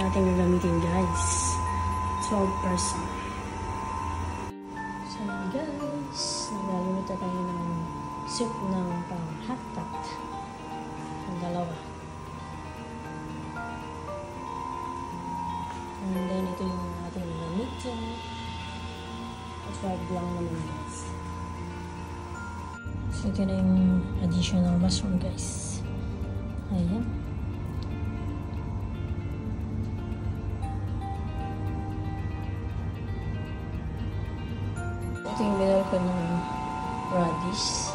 ating gagamitin, guys. 12%. So, guys, naglaluluto tayo ng soup ng pang-hotpot. Ang dalawa. And then, ito yung ating gagamitin. At 5 lang naman, guys. So, ito na yung additional mushroom, guys. Ayan. Ito yung binal ko ng radish.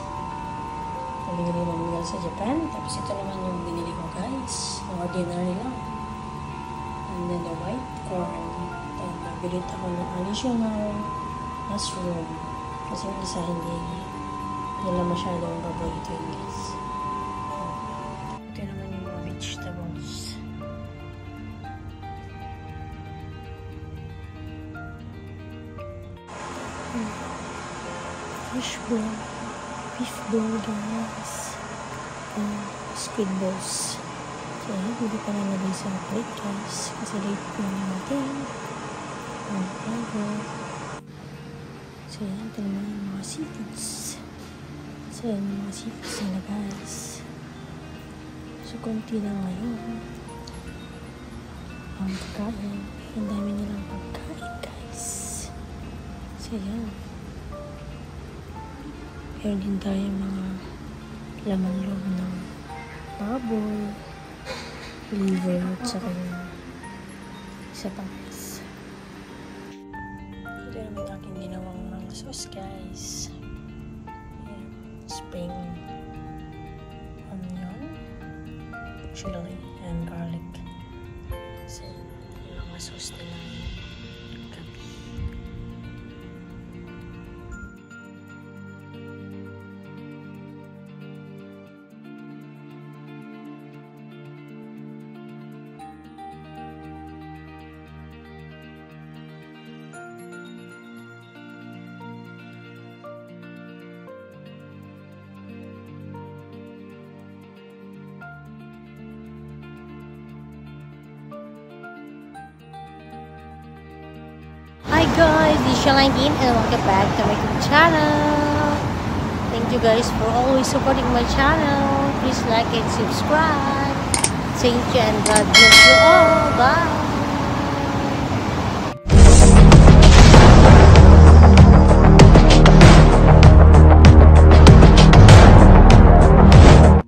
Ito binili namin sa Japan. Tapos ito naman yung binili ko, guys. Ordinary lang. And then the white corn. Then nabilit ako ng additional mushroom. Kasi yung isa hindi nila masyadong paborito yun, guys. Ito naman yung mga vegetables. Fish bowl, beef bowl, guys. Squid balls. So, hindi pa nalagay sa plate, guys. Kasi late ko natin. So, yan. Ito naman yung mga seafoods. So, yan yung mga seafoods nila, guys. So, konti lang ngayon. Ang pagkain. Ang dami nilang pagkain, guys. So, yan. Meron din tayo mga laman loob ng baboy, liver, at saka yung isa pang is. Ito naman aking ginawang mga sauce, guys. Ayan. Spring onion, chili, and garlic. So, yung mga sauce na lang. Hi guys, this is Shalangin and welcome back to my YouTube channel. Thank you guys for always supporting my channel. Please like and subscribe. Thank you and God bless you all. Bye.